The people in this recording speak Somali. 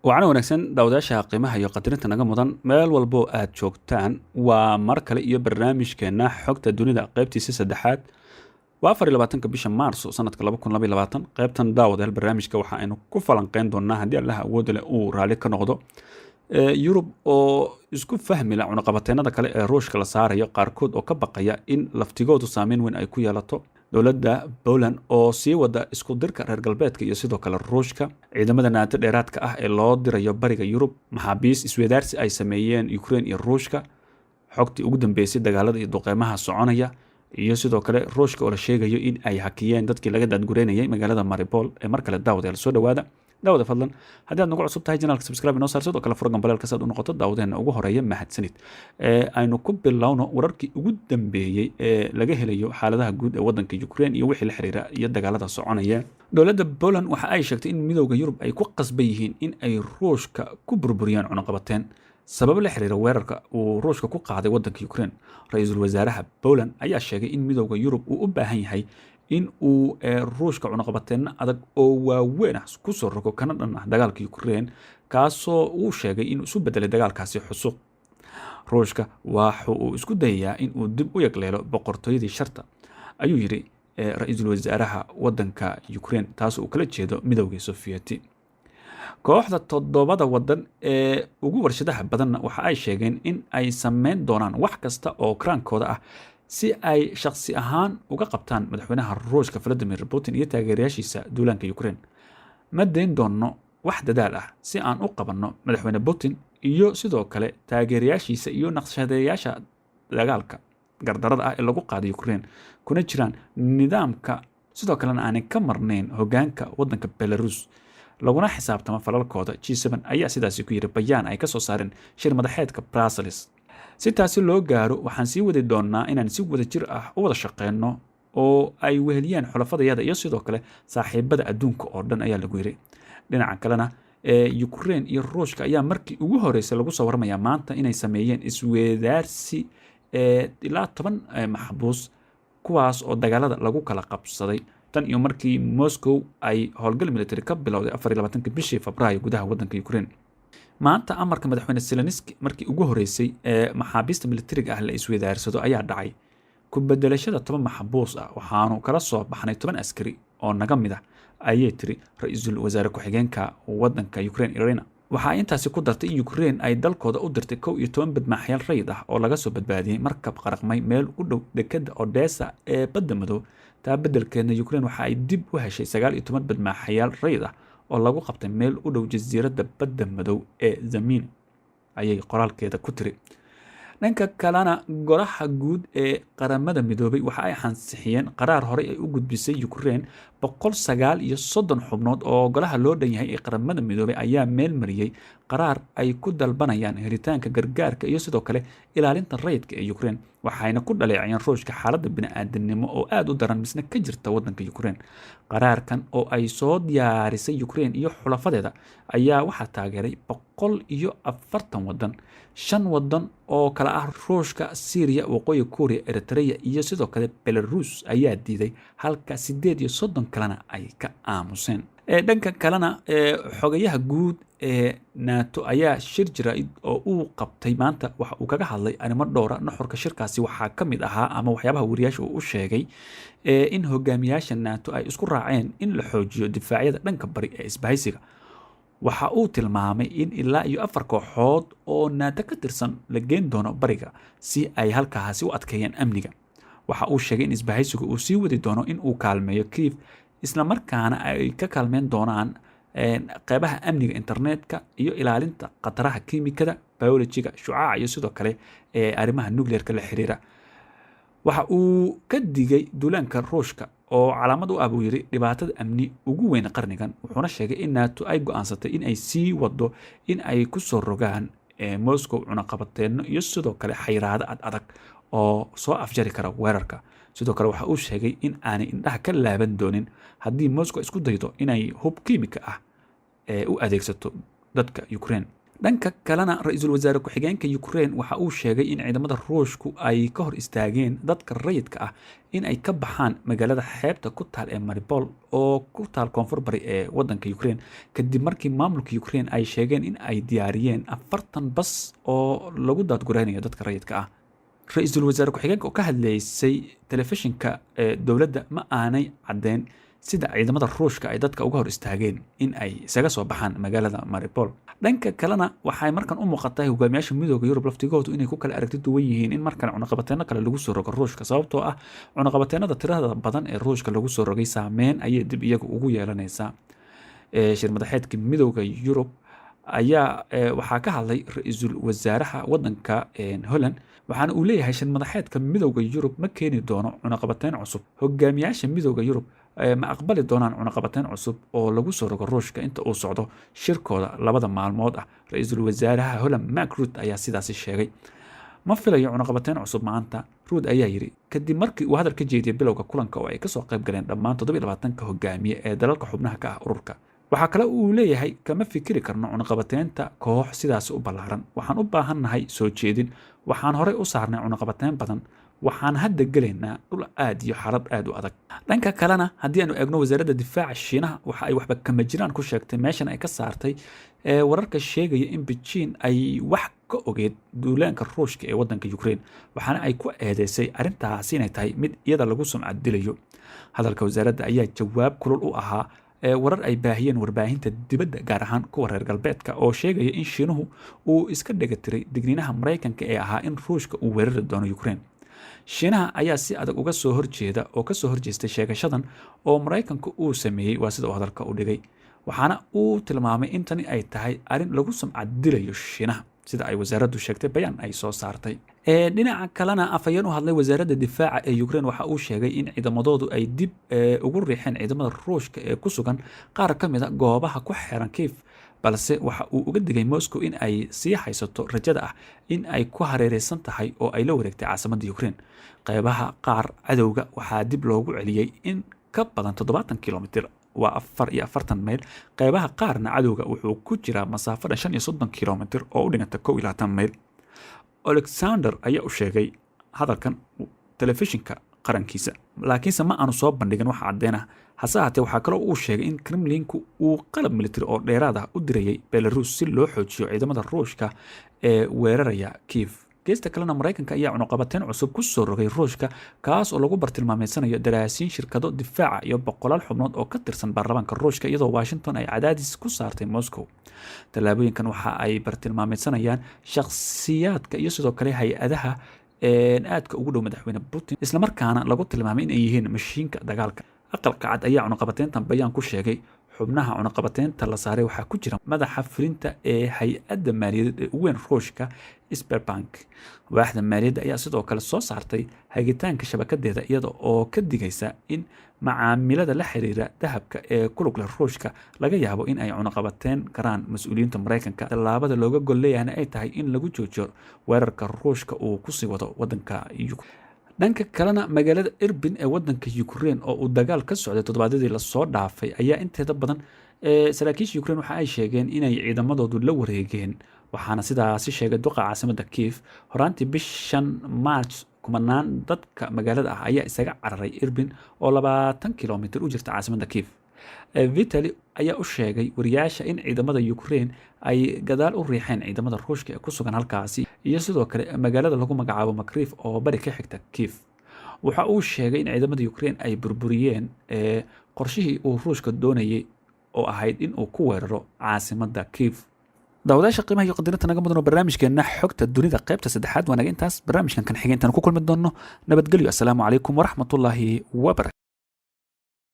Wacan wanaagsan daawadayaasha qiimaha iyo qadarinta naga mudan meel walbo aad joogtaan waa mar kale iyo barnaamijkeena xogta dunida qaybtiisa saddexaad waa 24 bisha Maarso sanadka 2022 qaybtan daawadayaal barnaamijka waxa aynu ku falanqeyn doonaa haddii Allah awood leh uu raali ka noqdo Yurub oo isku fahmi la cunaqabateennada kale ee Ruushka la saarayo qaarkood oo ka baqaya in laftigoodu saameyn weyn ay ku yeelato dowladda Poland oo sii wada isku dirka reer galbeedka iyo sidoo kale Ruushka ciidamada NATO dheeraadka ah ee loo dirayo bariga Yurub maxaabiis isweydaarsi ay sameeyeen Ukraine iyo Ruushka xogtii ugu dambeysay dagaalada iyo duqeymaha soconaya iyo sidoo kale Ruushka oo la sheegayo in ay hakiyeen dadkii laga daadgureynayay magaalada Mariupol ee mar kale daawadayaal soo dhawaada daawada fadlan haddii aad nagu cusub tahay channelka subscribe inoo saar sidoo kale furo gambaleelka si aad u noqoto daawadeena ugu horeeya mahadsanid aynu ku bilowno wararkii ugu dambeeyey ee laga helayo xaaladaha guud ee waddanka Ukraine iyo wixii la xiriira iyo dagaalada soconaya dowladda Poland waxa ay sheegtay in midowga Yurub ay ku qasban yihiin in ay Ruushka ku burburiyaan cunaqabateen sabab la xiriira weerarka uu Ruushka ku qaaday waddanka Ukraine ra'iisul wasaaraha Poland ayaa sheegay in midowga Yurub uu u baahan yahay in uu Ruushka cunaqabateena adag oo waaweyn ku soo rogo kana dhan ah dagaalka Ukraine kaasoo uu sheegay in isu bedelay dagaalkaasi xusuuq Ruushka waxa uu isku dayayaa in uu dib u yagleelo boqortooyadii sharta ayuu yiri ra'iisul wasaaraha waddanka Ukraine taas oo kala jeedo midowga Sovieti kooxda toddobada waddan ee ugu warshadaha badanna waxa ay sheegeen in ay sameyn doonaan wax kasta oo kraankooda ah si ay shakhsi ahaan uga qabtaan madaxweynaha Ruushka Vladimir Putin iyo taageerayaashiisa duulaanka Ukraine ma deyn doono wax dadaal ah si aan u qabanno madaxweyne Putin iyo sidoo kale taageerayaashiisa iyo naqshadeeyaasha dagaalka gardarada ah ee lagu qaaday Ukraine kuna jiraan nidaamka sidoo kalena aanay ka marnayn hoggaanka waddanka Belarus laguna xisaabtama falalkooda G7 ayaa sidaasi ku yiri bayaan ay ka soo saareen shir madaxeedka Brussels si taasi loo gaaro waxaan sii wadi doonaa inaan si wada jir ah u wada shaqeyno oo ay weheliyaan xulafadayada iyo sidoo kale saaxiibada adduunka oo dhan ayaa lagu yiri dhinaca kalena Ukraine iyo Ruushka ayaa markii ugu horeysay lagu soo warmayaa maanta inay sameeyeen isweydaarsi ilaa 10 maxbuus kuwaas oo dagaalada lagu kala qabsaday tan iyo markii Moscow ay howlgal military ka bilowday 24 bishii Febraayo gudaha waddanka Ukraine maanta amarka madaxweyne Zelensky markii ugu horeysay maxaabiista militariga ah la isweydaarsado ayaa dhacay ku bedelashada 10 maxbuus ah waxaanu kala soo baxnay 10 askari oo naga mid ah ayay tiri ra'iisul wasaare ku-xigeenka waddanka Ukraine Irina waxa intaasi ku dartay in Ukraine ay dalkooda u dirtay 11 badmaaxyaal rayid ah oo laga soo badbaadiyay markab qaraqmay meel u dhow dekedda Odessa ee badda madow taa bedelkeedna Ukraine waxa ay dib u heshay 19 badmaaxyaal rayid ah oo lagu qabtay meel u dhow jasiiradda badda madow ee Zamin ayay qoraalkeeda ku tiri dhanka kalena golaha guud ee qaramada midoobay waxa ay xansixiyeen qaraar hore ay u gudbisay Ukraine 130 xubnood oo golaha loo dhan yahay ee qaramada midoobay ayaa meel mariyay qaraar ay ku dalbanayaan helitaanka gargaarka iyo sidoo kale ilaalinta rayidka ee Ukraine waxayna ku dhaleecayeen Ruushka xaaladda bini'aadanimo oo aad u daran misna ka jirta waddanka Ukraine qaraarkan oo ay soo diyaarisay Ukraine iyo xulafadeeda ayaa waxa taageeray 140 waddan 5 waddan oo kala ah Ruushka, Syria, Waqooyi Korea, Eritrea iyo sidoo kale Belarus ayaa diiday halka 38 kalena ay ka aamuseen dhanka kalena xogayaha guud ee NATO ayaa shir jiraa'id oo uu qabtay maanta waxa uu kaga hadlay arrimo dhowr ah nuxurka shirkaasi waxaa ka mid ahaa ama waxyaabaha wariyaasha uu u sheegay in hogaamiyaasha NATO ay isku raaceen in la xoojiyo difaacyada dhanka bari ee isbahaysiga waxa uu tilmaamay in ilaa iyo 4 kooxood oo NATO ka tirsan la geyn doono bariga si ay halkaasi u adkeeyaan amniga waxa uu sheegay in isbahaysigu uu sii wadi doono in uu kaalmeeyo Kiev isla markaana ay ka kaalmeyn doonaan qaybaha amniga internetka iyo ilaalinta qataraha kiimikada biologiga shucaaca iyo sidoo kale arrimaha nuclearka la xiriira waxa uu ka digay duulaanka Ruushka oo calaamad u ah buu yiri dhibaatada amni ugu weyn qarnigan wuxuuna sheegay in NATO ay go'aansatay in ay sii wado in ay ku soo rogaan Moscow cunaqabateeno iyo sidoo kale xayiraado adag oo soo afjari kara weerarka sidoo kale waxa uu sheegay in aanay indhaha ka laaban doonin haddii Moscow isku daydo inay hub kiimika ah u adeegsato dadka Ukraine dhanka kalena ra-iisul wasaare ku-xigeenka Ukraine waxa uu sheegay in ciidamada Ruushku ay ka hor istaageen dadka rayidka ah in ay ka baxaan magaalada xeebta ku taal ee Mariupol oo ku taal koonfur bari ee wadanka Ukraine kadib markii maamulka Ukraine ay sheegeen in ay diyaariyeen 40 bas oo lagu daadguraynayo dadka rayidka ah. ra-iisul wasaare ku-xigeenka oo ka hadlaysay telefishinka dowladda ma aanay caddeyn sida ciidamada Ruushka ay dadka uga hor istaageen in ay isaga soo baxaan magaalada Mariupol. dhanka kalena waxay markan u muuqatay hogaamiyaasha midowga Yurub laftigoodu inay ku kala aragti duwan yihiin in markan cunaqabateeno kale lagu soo rogo Ruushka sababtoo ah cunaqabateenada tirada badan ee Ruushka lagu soo rogay saameyn ayay dib iyaga ugu yeelanaysaa. shir madaxeedka midowga Yurub ayaa waxaa ka hadlay ra-iisul wasaaraha wadanka Holland waxaana uu leeyahay shir madaxeedka midowga Yurub ma keeni doono cunaqabateyn cusub. hogaamiyaasha midowga Yurub ma aqbali doonaan cunaqabateyn cusub oo lagu soo rogo Ruushka inta uu socdo shirkooda labada maalmood ah. ra-iisul wasaaraha Holland Mark Rutte ayaa sidaasi sheegay. ma filayo cunaqabateyn cusub maanta, Rutte ayaa yiri kadib markii uu hadal ka jeediyay bilowga kulanka oo ay ka soo qayb galeen dhammaan 27 hogaamiye ee dalalka xubnaha ka ah ururka. waxaa kale uu leeyahay kama fikiri karno cunaqabateynta koox sidaas u ballaaran. waxaan u baahannahay soo jeedin. waxaan horey u saarnay cunaqabateyn badan. waxaan hadda gelaynaa dhul aad iyo xaalad aad u adag. dhanka kalena haddii aanu eegno wasaaradda difaaca Shiinaha waxa ay waxba kama jiraan ku sheegtay meeshan ay ka saartay wararka sheegaya in Beijing ay wax ka ogeed duulaanka Ruushka ee wadanka Ukraine waxaana ay ku eedeysay arrintaasi inay tahay mid iyada lagu sumcad dilayo. hadalka wasaaradda ayaa jawaab kulul u ahaa warar ay baahiyeen warbaahinta dibadda gaar ahaan kuwa reer galbeedka oo sheegaya in Shiinuhu uu iska dhegatiray digniinaha Mareykanka ee ahaa in Ruushka uu weerari doono Ukraine. Shiinaha ayaa si adag uga soo horjeeda oo ka soo horjeestay sheegashadan oo Mareykanku uu sameeyay waa sida uu hadalka u dhigay. waxaana uu tilmaamay in tani ay tahay arrin lagu sumcad dilayo Shiinaha sida ay wasaaraddu sheegtay bayaan ay soo saartay. dhinaca kalena afayeen u hadlay wasaaradda difaaca ee Ukraine waxa uu sheegay in ciidamadoodu ay dib ugu riixeen ciidamada Ruushka ee ku sugan qaar ka mid ah goobaha ku xeeran Kiev balse waxa uu uga digay Moscow in ay sii haysato rajada ah in ay ku hareereysan tahay oo ay la wareegtay caasimadda Ukraine. qaybaha qaar cadowga waxaa dib loogu celiyay in ka badan 70 kilomitir waa 44 mayl. qaybaha qaarna cadowga wuxuu ku jiraa masaafo 35 kilomitir oo u dhiganta 21 mayl. Alexander ayaa u sheegay hadalkan telefishinka qarankiisa laakiinse ma aanu soo bandhigin wax caddeyn ah. hase ahaatee waxaa kaloo uu sheegay in Kremlinku uu qalab militari oo dheeraad ah u dirayay Belarus si loo xoojiyo ciidamada Ruushka ee weeraraya Kiev. geesta kalena Mareykanka ayaa cunaqabateyn cusub ku soo rogay Ruushka kaas oo lagu bartilmaameedsanayo daraasiin shirkado difaaca iyo boqolaal xubnood oo ka tirsan baarlamaanka Ruushka iyadoo Washington ay cadaadis ku saartay Moscow. tallaabooyinkan waxa ay bartilmaameysanayaan shakhsiyaadka iyo sidoo kale hay-adaha aadka ugu dhow madaxweyne Putin isla markaana lagu tilmaamay in ay yihiin mashiinka dagaalka. aqalka cad ayaa cunaqabateyntan bayaan ku sheegay xubnaha cunaqabateynta la saaray waxaa ku jira madaxa fulinta ee hay-adda maaliyadeed ee ugu weyn Ruushka Sberbank. waaxda maaliyadda ayaa sidoo kale soo saartay hagitaanka shabakadeeda iyada oo ka digaysa in macaamilada la xiriira dahabka ee ku lug leh Ruushka laga yaabo in ay cunaqabateyn karaan mas-uuliyiinta Mareykanka. tallaabada looga gol leeyahayna ay tahay in lagu joojiyo weerarka Ruushka uu ku sii wado wadanka Ukraine. dhanka kalena magaalada Irpin ee wadanka Ukraine oo uu dagaal ka socday toddobaadyadii la soo dhaafay ayaa inteeda badan saraakiisha Ukraine waxa ay sheegeen inay ciidamadoodu la wareegeen waxaana sidaasi sheegay duqa caasimadda Kiev. horaantii bishan March kumanaan dadka magaalada ah ayaa isaga cararay Irpin oo 20 kilomitir u jirta caasimadda Kiev. Vitali ayaa u sheegay wariyaasha in ciidamada Ukraine ay gadaal u riixeen ciidamada Ruushka ee ku sugan halkaasi iyo sidoo kale magaalada lagu magacaabo Makriv oo bari ka xigta Kiev. waxa uu sheegay in ciidamada Ukraine ay burburiyeen qorshihii uu Ruushka doonayay oo ahayd in uu ku weeraro caasimadda Kiev. daawadayaasha qiimaha iyo qadirinta naga mudan oo barnaamijkeena xogta dunida qaybta saddexaad waanaga intaas barnaamijkan kan xigeentan ku kulmi doono nabadgelyo. assalaamu calaykum waraxmatullaahi wabarakatuh.